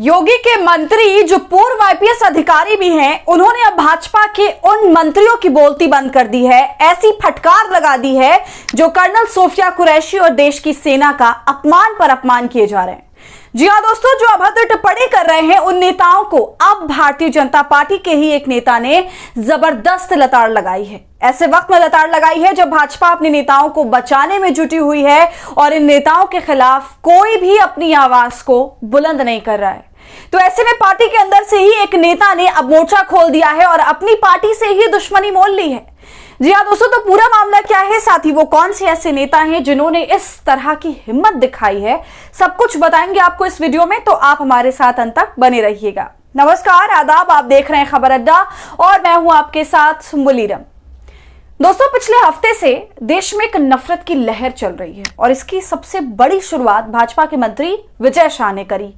योगी के मंत्री जो पूर्व आईपीएस अधिकारी भी हैं, उन्होंने अब भाजपा के उन मंत्रियों की बोलती बंद कर दी है। ऐसी फटकार लगा दी है जो कर्नल सोफिया कुरैशी और देश की सेना का अपमान पर अपमान किए जा रहे हैं। जी हां दोस्तों, जो अभद्र टिप्पणी कर रहे हैं उन नेताओं को अब भारतीय जनता पार्टी के ही एक नेता ने जबरदस्त लताड़ लगाई है। ऐसे वक्त में लताड़ लगाई है जब भाजपा अपने नेताओं को बचाने में जुटी हुई है और इन नेताओं के खिलाफ कोई भी अपनी आवाज को बुलंद नहीं कर रहा है। तो ऐसे में पार्टी के अंदर से ही एक नेता ने अब मोर्चा खोल दिया है और अपनी पार्टी से ही दुश्मनी मोल ली है। जी हाँ दोस्तों, तो पूरा मामला क्या है, साथ ही वो कौन से ऐसे नेता हैं जिन्होंने इस तरह की हिम्मत दिखाई है, सब कुछ बताएंगे आपको इस वीडियो में, तो आप हमारे साथ अंत तक बने रहिएगा। नमस्कार, आदाब, आप देख रहे हैं खबर अड्डा और मैं हूं आपके साथ मुलीरम। दोस्तों, पिछले हफ्ते से देश में एक नफरत की लहर चल रही है और इसकी सबसे बड़ी शुरुआत भाजपा के मंत्री विजय शाह ने करी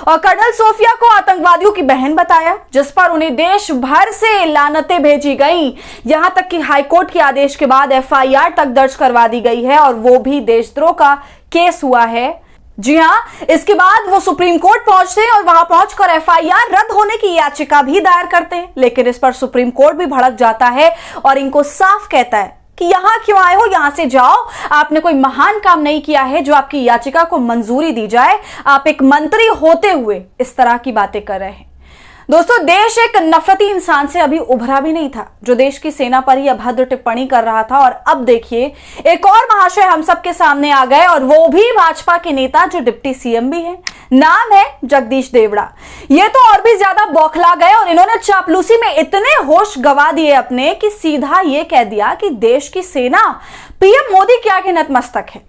और कर्नल सोफिया को आतंकवादियों की बहन बताया, जिस पर उन्हें देश भर से लानतें भेजी गईं। यहां तक कि हाईकोर्ट के आदेश के बाद एफआईआर तक दर्ज करवा दी गई है और वो भी देशद्रोह का केस हुआ है। जी हां, इसके बाद वो सुप्रीम कोर्ट पहुंचते हैं और वहां पहुंचकर एफआईआर रद्द होने की याचिका भी दायर करते हैं, लेकिन इस पर सुप्रीम कोर्ट भी भड़क जाता है और इनको साफ कहता है कि यहां क्यों आए हो, यहां से जाओ, आपने कोई महान काम नहीं किया है जो आपकी याचिका को मंजूरी दी जाए। आप एक मंत्री होते हुए इस तरह की बातें कर रहे हैं। दोस्तों, देश एक नफरती इंसान से अभी उभरा भी नहीं था जो देश की सेना पर ही अभद्र टिप्पणी कर रहा था, और अब देखिए एक और महाशय हम सबके सामने आ गए और वो भी भाजपा के नेता जो डिप्टी सीएम भी हैं। नाम है जगदीश देवड़ा। ये तो और भी ज्यादा बौखला गए और इन्होंने चापलूसी में इतने होश गवा दिए अपने कि सीधा ये कह दिया कि देश की सेना पीएम मोदी के आगे नतमस्तक है।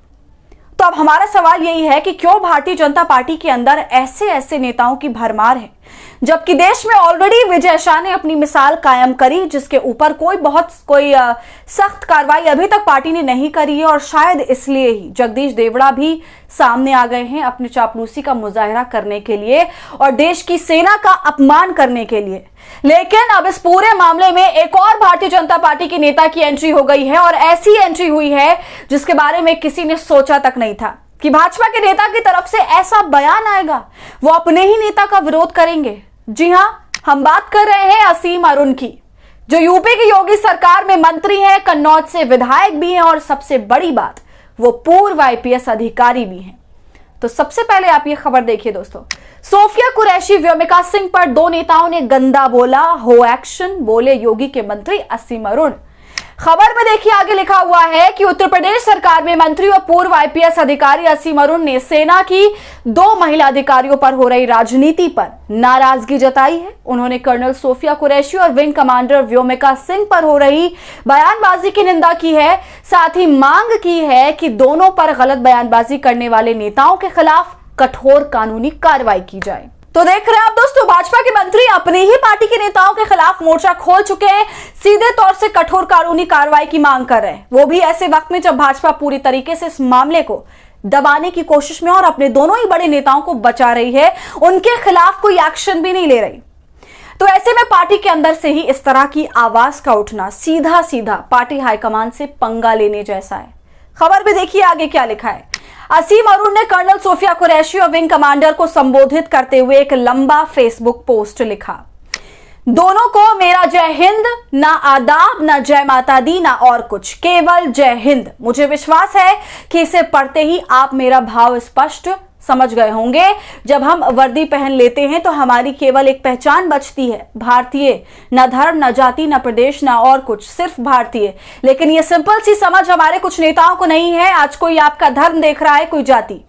तो अब हमारा सवाल यही है कि क्यों भारतीय जनता पार्टी के अंदर ऐसे ऐसे नेताओं की भरमार है, जबकि देश में ऑलरेडी विजय शाह ने अपनी मिसाल कायम करी, जिसके ऊपर कोई सख्त कार्रवाई अभी तक पार्टी ने नहीं करी है, और शायद इसलिए ही जगदीश देवड़ा भी सामने आ गए हैं अपनी चापलूसी का मुजाहरा करने के लिए और देश की सेना का अपमान करने के लिए। लेकिन अब इस पूरे मामले में एक और भारतीय जनता पार्टी के नेता की एंट्री हो गई है और ऐसी एंट्री हुई है जिसके बारे में किसी ने सोचा तक नहीं था कि भाजपा के नेता की तरफ से ऐसा बयान आएगा, वो अपने ही नेता का विरोध करेंगे। जी हां, हम बात कर रहे हैं असीम अरुण की, जो यूपी की योगी सरकार में मंत्री हैं, कन्नौज से विधायक भी हैं और सबसे बड़ी बात, वो पूर्व आईपीएस अधिकारी भी हैं। तो सबसे पहले आप ये खबर देखिए दोस्तों, सोफिया कुरैशी व्योमिका सिंह पर दो नेताओं ने गंदा बोला, हो एक्शन, बोले योगी के मंत्री असीम अरुण। खबर में देखिए आगे लिखा हुआ है कि उत्तर प्रदेश सरकार में मंत्री और पूर्व आईपीएस अधिकारी असीम अरुण ने सेना की दो महिला अधिकारियों पर हो रही राजनीति पर नाराजगी जताई है। उन्होंने कर्नल सोफिया कुरैशी और विंग कमांडर व्योमिका सिंह पर हो रही बयानबाजी की निंदा की है। साथ ही मांग की है कि दोनों पर गलत बयानबाजी करने वाले नेताओं के खिलाफ कठोर कानूनी कार्रवाई की जाए। तो देख रहे हैं आप दोस्तों, भाजपा के मंत्री अपनी ही पार्टी के नेताओं के खिलाफ मोर्चा खोल चुके हैं, सीधे तौर से कठोर कानूनी कार्रवाई की मांग कर रहे हैं, वो भी ऐसे वक्त में जब भाजपा पूरी तरीके से इस मामले को दबाने की कोशिश में और अपने दोनों ही बड़े नेताओं को बचा रही है, उनके खिलाफ कोई एक्शन भी नहीं ले रही। तो ऐसे में पार्टी के अंदर से ही इस तरह की आवाज का उठना सीधा सीधा पार्टी हाईकमान से पंगा लेने जैसा है। खबर में देखिए आगे क्या लिखा है। असीम अरुण ने कर्नल सोफिया कुरैशी और विंग कमांडर को संबोधित करते हुए एक लंबा फेसबुक पोस्ट लिखा। दोनों को मेरा जय हिंद, ना आदाब, ना जय माता दी, ना और कुछ, केवल जय हिंद। मुझे विश्वास है कि इसे पढ़ते ही आप मेरा भाव स्पष्ट समझ गए होंगे। जब हम वर्दी पहन लेते हैं तो हमारी केवल एक पहचान बचती है, भारतीय, न धर्म, न जाति, न प्रदेश, न और कुछ, सिर्फ भारतीय। लेकिन ये सिंपल सी समझ हमारे कुछ नेताओं को नहीं है। आज कोई आपका धर्म देख रहा है, कोई जाति।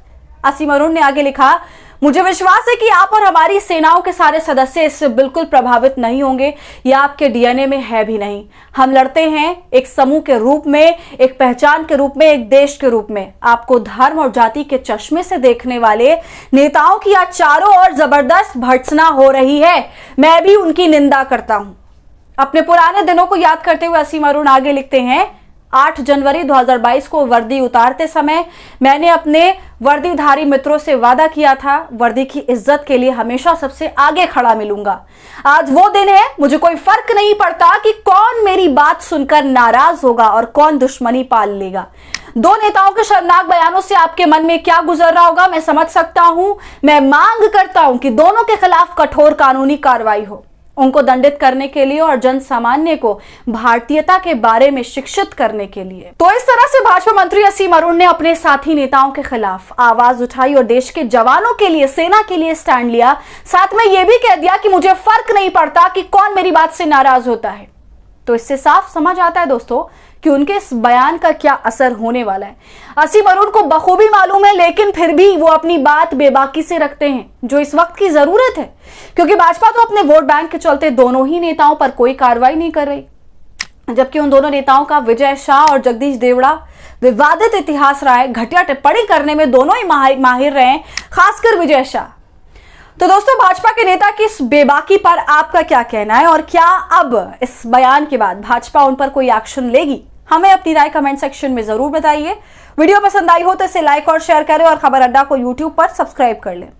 असीम अरुण ने आगे लिखा, मुझे विश्वास है कि आप और हमारी सेनाओं के सारे सदस्य इससे बिल्कुल प्रभावित नहीं होंगे, यह आपके डीएनए में है भी नहीं। हम लड़ते हैं एक समूह के रूप में, एक पहचान के रूप में, एक देश के रूप में। आपको धर्म और जाति के चश्मे से देखने वाले नेताओं की आज चारों ओर जबरदस्त भर्त्सना हो रही है, मैं भी उनकी निंदा करता हूं। अपने पुराने दिनों को याद करते हुए असीम अरुण आगे लिखते हैं, 8 जनवरी 2022 को वर्दी उतारते समय मैंने अपने वर्दीधारी मित्रों से वादा किया था, वर्दी की इज्जत के लिए हमेशा सबसे आगे खड़ा मिलूंगा। आज वो दिन है, मुझे कोई फर्क नहीं पड़ता कि कौन मेरी बात सुनकर नाराज होगा और कौन दुश्मनी पाल लेगा। दो नेताओं के शर्मनाक बयानों से आपके मन में क्या गुजर रहा होगा मैं समझ सकता हूं। मैं मांग करता हूं कि दोनों के खिलाफ कठोर कानूनी कार्रवाई हो, उनको दंडित करने के लिए और जन सामान्य को भारतीयता के बारे में शिक्षित करने के लिए। तो इस तरह से भाजपा मंत्री असीम अरुण ने अपने साथी नेताओं के खिलाफ आवाज उठाई और देश के जवानों के लिए, सेना के लिए स्टैंड लिया। साथ में यह भी कह दिया कि मुझे फर्क नहीं पड़ता कि कौन मेरी बात से नाराज होता है। तो इससे साफ समझ आता है दोस्तों कि उनके इस बयान का क्या असर होने वाला है। असीम अरुण को बखूबी मालूम है, लेकिन फिर भी वो अपनी बात बेबाकी से रखते हैं, जो इस वक्त की जरूरत है, क्योंकि भाजपा तो अपने वोट बैंक के चलते दोनों ही नेताओं पर कोई कार्रवाई नहीं कर रही, जबकि उन दोनों नेताओं का विजय शाह और जगदीश देवड़ा विवादित इतिहास रहा है। घटिया टिप्पणी करने में दोनों ही माहिर रहे, खासकर विजय शाह। तो दोस्तों, भाजपा के नेता की इस बेबाकी पर आपका क्या कहना है और क्या अब इस बयान के बाद भाजपा उन पर कोई एक्शन लेगी? हमें अपनी राय कमेंट सेक्शन में जरूर बताइए। वीडियो पसंद आई हो तो इसे लाइक और शेयर करें और खबर अड्डा को यूट्यूब पर सब्सक्राइब कर लें।